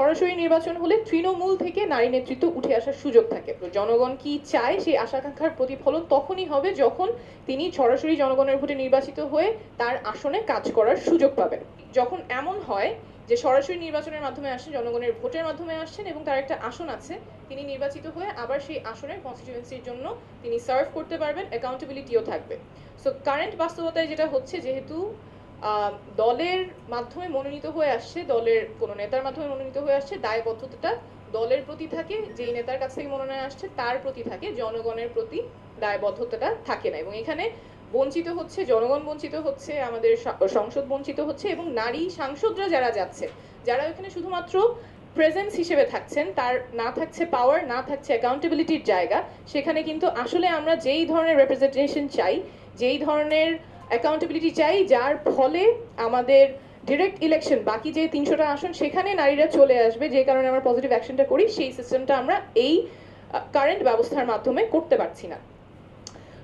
সরাসরি নির্বাচন হলে তৃণমূল থেকে নারী নেতৃত্ব উঠে আসার সুযোগ থাকে। জনগণ কি চায় সেই আশা-আকাঙ্ক্ষার প্রতিফলন তখনই হবে যখন তিনি সরাসরি জনগণের ভোটে নির্বাচিত হয়ে তার আসনে কাজ করার সুযোগ পাবেন। যখন এমন হয় যে সরাসরি নির্বাচনের মাধ্যমে আসছেন, জনগণের ভোটের মাধ্যমে আসছেন এবং তার একটা আসন আছে, তিনি নির্বাচিত হয়ে আবার সেই আসনের কনস্টিটিউয়েন্সির জন্য তিনি সার্ভ করতে পারবেন, অ্যাকাউন্টেবিলিটিও থাকবে। সো কারেন্ট বাস্তবতায় যেটা হচ্ছে, যেহেতু দলের মাধ্যমে মনোনীত হয়ে আসছে, দলের কোনো নেতার মাধ্যমে মনোনীত হয়ে আসছে, দায়বদ্ধতাটা দলের প্রতি থাকে, যেই নেতার কাছ থেকে মনোনয়ন আসছে তার প্রতি থাকে, জনগণের প্রতি দায়বদ্ধতাটা থাকে না। এবং এখানে বঞ্চিত হচ্ছে জনগণ, বঞ্চিত হচ্ছে আমাদের সংসদ, বঞ্চিত হচ্ছে এবং নারী সাংসদরা যারা যাচ্ছে, যারা এখানে শুধুমাত্র প্রেজেন্স হিসেবে থাকছেন, তার না থাকছে পাওয়ার, না থাকছে অ্যাকাউন্টেবিলিটির জায়গা, সেখানে কিন্তু আসলে আমরা যেই ধরনের রিপ্রেজেন্টেশন চাই, যেই ধরনের অ্যাকাউন্টেবিলিটি চাই, যার ফলে আমাদের ডিরেক্ট ইলেকশন, বাকি যে 300টা আসন সেখানে নারীরা চলে আসবে, যে কারণে আমরা পজিটিভ অ্যাকশনটা করি, সেই সিস্টেমটা আমরা এই কারেন্ট ব্যবস্থার মাধ্যমে করতে পারছি না।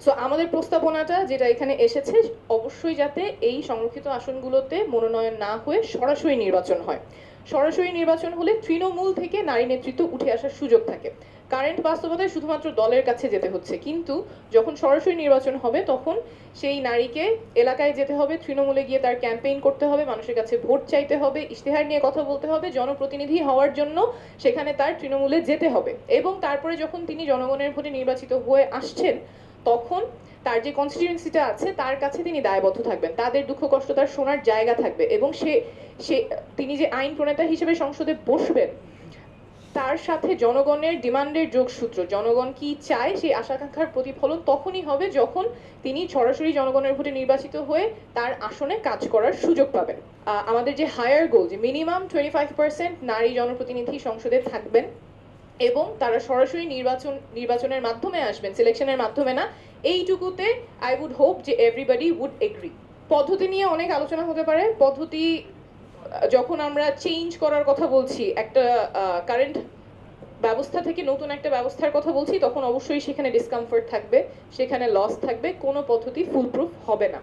সো আমাদের প্রস্তাবনাটা যেটা এখানে এসেছে, অবশ্যই যাতে এই সংরক্ষিত আসনগুলোতে মনোনয়ন না হয়ে সরাসরি নির্বাচন হয়। সরাসরি নির্বাচন হলে তৃণমূল থেকে নারী নেতৃত্ব উঠে আসার সুযোগ থাকে। কারেন্ট বাস্তবতায় শুধুমাত্র দলের কাছে যেতে হচ্ছে, কিন্তু যখন সরাসরি নির্বাচন হবে তখন সেই নারীকে এলাকায় যেতে হবে, তৃণমূলে গিয়ে তার ক্যাম্পেইন করতে হবে, মানুষের কাছে ভোট চাইতে হবে, ইশতেহার নিয়ে কথা বলতে হবে, জনপ্রতিনিধি হওয়ার জন্য সেখানে তার তৃণমূলে যেতে হবে। এবং তারপরে যখন তিনি জনগণের ভোটে নির্বাচিত হয়ে আসছেন, তখন তার যে কনস্টিটিউয়েন্সিটা আছে তার কাছে তিনি দায়বদ্ধ থাকবেন, তাদের দুঃখ কষ্ট তার শোনার জায়গা থাকবে, এবং তিনি যে আইন প্রণেতা হিসেবে সংসদে বসবেন, তার সাথে জনগণের ডিমান্ডের যোগসূত্র, জনগণ কি চায় সেই আশা-আকাঙ্ক্ষার প্রতিফলন তখনই হবে যখন তিনি সরাসরি জনগণের ভোটে নির্বাচিত হয়ে তার আসনে কাজ করার সুযোগ পাবেন। আমাদের যে হায়ার গোল, যে মিনিমাম 25% নারী জনপ্রতিনিধি সংসদে থাকবেন এবং তারা সরাসরি নির্বাচনের মাধ্যমে আসবেন, সিলেকশনের মাধ্যমে না, এইটুকুতে আই উড হোপ যে এভরিবডি উড এগ্রি। পদ্ধতি নিয়ে অনেক আলোচনা হতে পারে। পদ্ধতি যখন আমরা চেঞ্জ করার কথা বলছি, একটা কারেন্ট ব্যবস্থা থেকে নতুন একটা ব্যবস্থার কথা বলছি, তখন অবশ্যই সেখানে ডিসকমফোর্ট থাকবে, সেখানে লস থাকবে, কোনো পদ্ধতি ফুলপ্রুফ হবে না।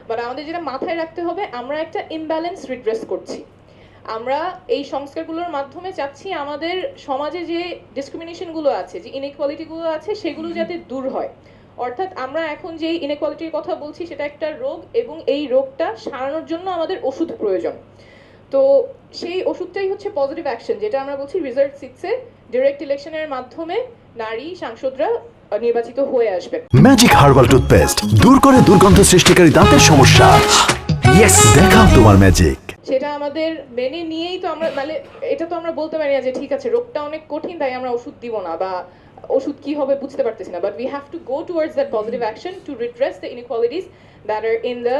বাট আমাদের যেটা মাথায় রাখতে হবে, আমরা একটা ইমব্যালেন্স রিড্রেস করছি। আমরা এই সংস্কারগুলোর মাধ্যমে চাচ্ছি আমাদের সমাজে যে ডিসক্রিমিনেশনগুলো আছে, যে ইনইকুয়ালিটিগুলো আছে, সেগুলো যাতে দূর হয়। অর্থাৎ আমরা এখন যে ইনইকুয়ালিটির কথা বলছি সেটা একটা রোগ, এবং এই রোগটা সারানোর জন্য আমাদের ওষুধ প্রয়োজন। তো সেই ওষুধটাই হচ্ছে পজিটিভ অ্যাকশন, যেটা আমরা বলছি রিজার্ভ সিক্সে ডিরেক্ট ইলেকশনের মাধ্যমে নারী সাংসদরা নির্বাচিত হয়ে আসবেন। ম্যাজিক হার্বাল টুথপেস্ট দূর করে দুর্গন্ধ সৃষ্টিকারী দাঁতের সমস্যা। ইয়েস, দেখাও তোমার ম্যাজিক। সেটা আমাদের মেনে নিয়েই তো আমরা, মানে এটা তো আমরা বলতে পারি না যে ঠিক আছে রোগটা অনেক কঠিন তাই আমরা ওষুধ দিব না, বা ওষুধ কি হবে বুঝতে পারতেছি না, but we have to go towards that positive action to redress the inequalities that are in the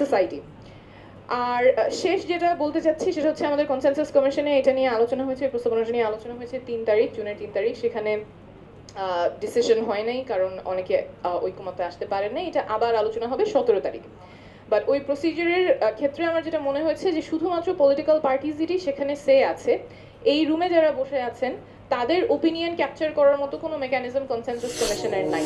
society. আর শেষ যেটা বলতে চাচ্ছি সেটা হচ্ছে, আমাদের কনসেনসাস কমিশনে এটা নিয়ে আলোচনা হয়েছে, প্রস্তাবনাটা নিয়ে আলোচনা হয়েছে 3 তারিখ, জুনের 3 তারিখ। সেখানে ডিসিশন হয় নাই, কারণ অনেকে ঐকমত্যে আসতে পারেন নাই। এটা আবার আলোচনা হবে 17 তারিখ। বাট ওই প্রসিজারের ক্ষেত্রে আমার যেটা মনে হয়েছে যে শুধুমাত্র পলিটিক্যাল পার্টিজেরই সেখানে সে আছে। এই রুমে যারা বসে আছেন তাদের ওপিনিয়ন ক্যাপচার করার মতো কোনো মেকানিজম কনসেনসাস কমিশনের নাই।